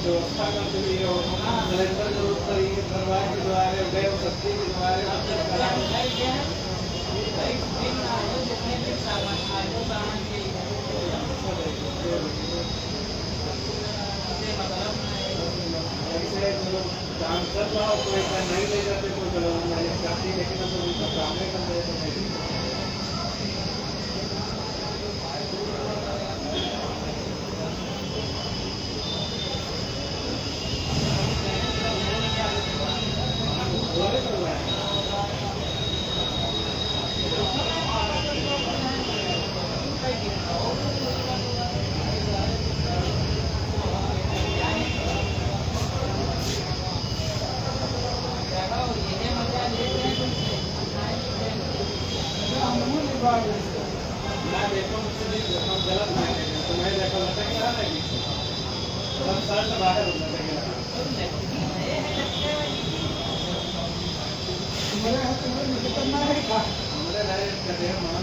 व्यवस्था करते हुए हो, सिलेंडर जरूरत पड़ी दरवाजे के द्वारे गए सब्जी के द्वारे ऐसे लोग काम कर रहा हो कोई नहीं ले जाते कोई नहीं जाती लेकिन हम लोग उनका काम नहीं कर रहे हैं। मैं देखो गलत मायने में तो मैं देखो लटक रहा है सर से बाहर लटक रहा हमारे लाइफ का देह मान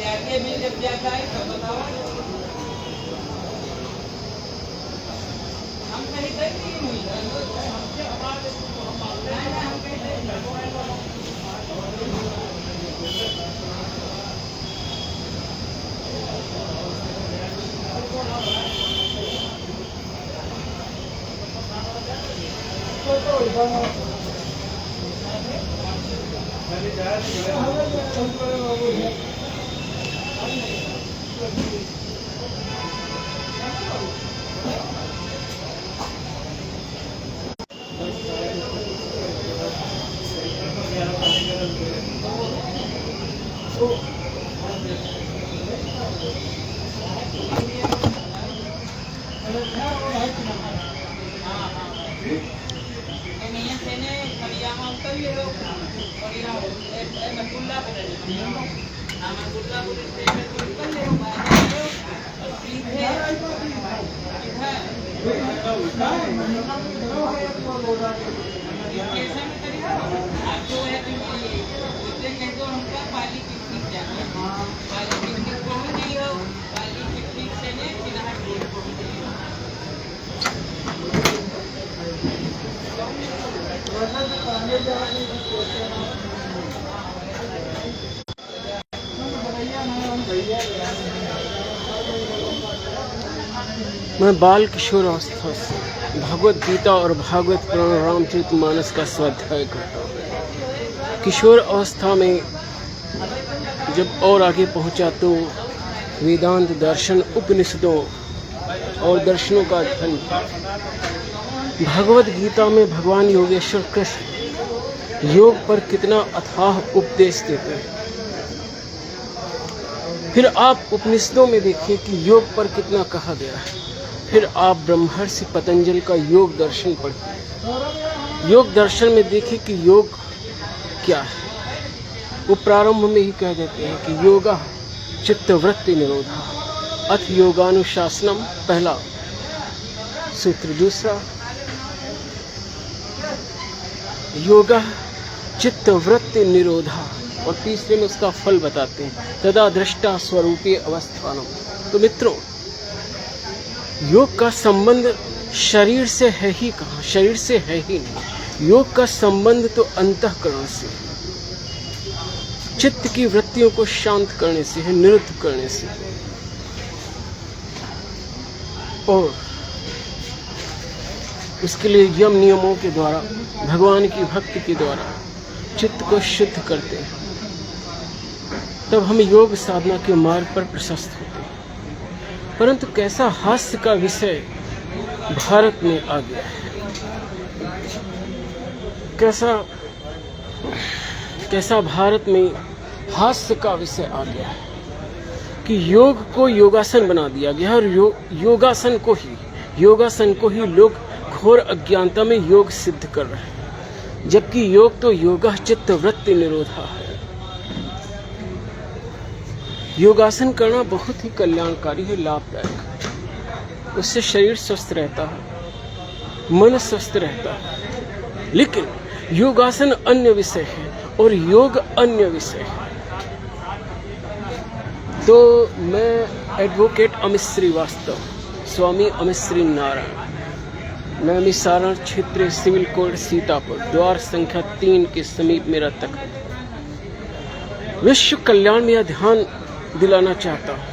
आगे भी जब जाता है तो बताओ हम कहीं तक नहीं हुई मैं बाल किशोर अवस्था से भगवत गीता और भागवत पुराण रामचरितमानस का स्वाध्याय करता हूँ। किशोर अवस्था में जब और आगे पहुँचा तो वेदांत दर्शन उपनिषदों और दर्शनों का अध्ययन। भगवत गीता में भगवान योगेश्वर कृष्ण योग पर कितना अथाह उपदेश देते हैं। फिर आप उपनिषदों में देखिए कि योग पर कितना कहा गया है। फिर आप ब्रह्मर्षि पतंजलि का योग दर्शन पढ़िए। योग दर्शन में देखिए कि योग क्या है। वो प्रारंभ में ही कह देते हैं कि योगा चित्तवृत्ति निरोधा अथ योगानुशासनम पहला सूत्र। दूसरा योगा चित्तवृत्ति निरोधा और तीसरे में उसका फल बताते हैं तदा दृष्टा स्वरूपी अवस्थानम। तो मित्रों, योग का संबंध शरीर से है ही कहाँ, शरीर से है ही नहीं। योग का संबंध तो अंतःकरण से, चित्त की वृत्तियों को शांत करने से है, निरुद्ध करने से। और उसके लिए यम नियमों के द्वारा, भगवान की भक्ति के द्वारा चित्त को शुद्ध करते हैं। तब हम योग साधना के मार्ग पर प्रशस्त होते हैं। परंतु कैसा हास्य का विषय भारत में आ गया है, कैसा भारत में हास्य का विषय आ गया है कि योग को योगासन बना दिया गया और योगासन को ही लोग घोर अज्ञानता में योग सिद्ध कर रहे हैं, जबकि योग तो योगा चित्त वृत्ति निरोधा है। योगासन करना बहुत ही कल्याणकारी है, लाभदायक है। उससे शरीर स्वस्थ रहता है, मन स्वस्थ रहता है। लेकिन योगासन अन्य विषय है और योग अन्य विषय है। तो मैं एडवोकेट अमित श्रीवास्तव, स्वामी अमित श्री नारायण, मैं मिसारण क्षेत्रीय सिविल कोर्ट सीतापुर, द्वार संख्या 3 के समीप मेरा तक विश्व कल्याण में यह ध्यान दिलाना चाहता हूँ।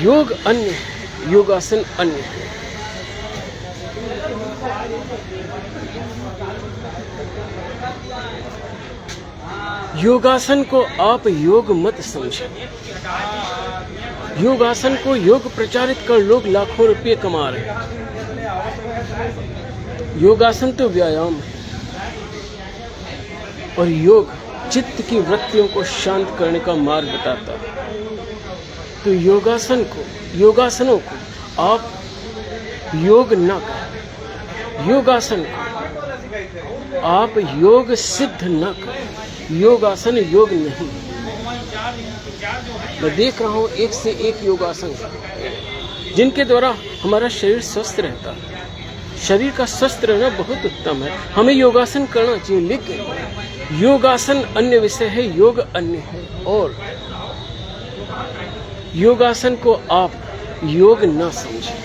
योग अन्य है, योगासन अन्य है। योगासन को आप योग मत समझें। योगासन को योग प्रचारित कर लोग लाखों रुपये कमा रहे हैं। योगासन तो व्यायाम है और योग चित्त की वृत्तियों को शांत करने का मार्ग बताता है। तो योगासनों को आप योग न करें, योगासन को आप योग सिद्ध न करें। योगासन योग नहीं। मैं देख रहा हूँ एक से एक योगासन जिनके द्वारा हमारा शरीर स्वस्थ रहता है। शरीर का स्वस्थ रहना बहुत उत्तम है, हमें योगासन करना चाहिए। लेकिन योगासन अन्य विषय है, योग अन्य है। और योगासन को आप योग न समझें।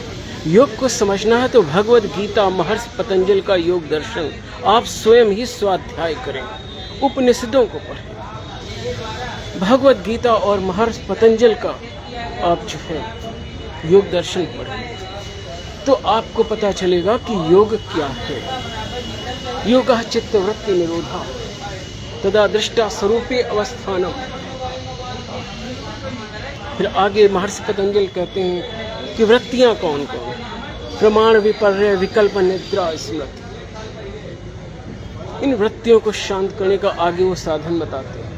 योग को समझना है तो भगवद गीता, महर्षि पतंजलि का योग दर्शन आप स्वयं ही स्वाध्याय करें, उपनिषदों को पढ़ें। भगवद गीता और महर्षि पतंजलि का आप जो है योग दर्शन पढ़ें तो आपको पता चलेगा कि योग क्या है। योगः चित्तवृत्ति निरोधा तदा दृष्टा स्वरूपे अवस्थानम। फिर आगे महर्षि पतंजलि कहते हैं कि वृत्तियां कौन कौन? प्रमाण, विपर्य, विकल्प, निद्रा, स्मृति। इन वृत्तियों को शांत करने का आगे वो साधन बताते हैं।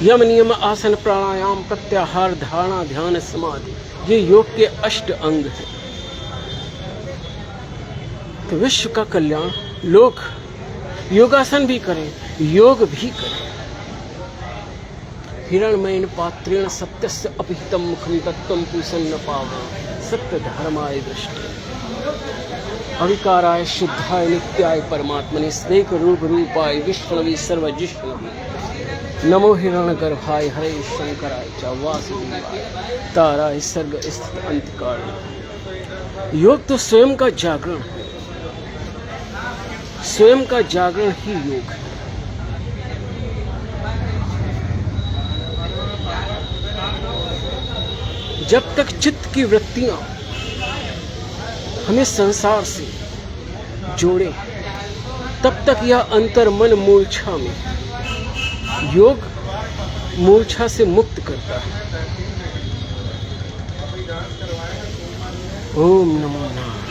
यम, नियम, आसन, प्राणायाम, प्रत्याहार, धारणा, ध्यान, समाधि, ये योग के 8 अंग हैं। तो विश्व का कल्याण, लोग योगासन भी करें, योग भी करें। हिरण्मयेन पात्रेण सत्यस्य अपिहितं मुखं तत्त्वं पूषन्न पावनं सत्य धर्माय दृष्टि अविकाराय शुद्धाय नित्याय परमात्मने स्नेक रूप रूपाय विष्णवे सर्वजिष्णवे नमो हिरण्यगर्भाय हरे शंकराय च वासुदेवाय ताराय सर्ग स्थित अंतकाल। योग तो स्वयं का जागरण है, स्वयं का जागरण ही योग है। जब तक चित्त की वृत्तियां हमें संसार से जोड़े तब तक यह अंतर मन मूर्छा में। योग मूर्छा से मुक्त करता है। ओम नमो नारायण।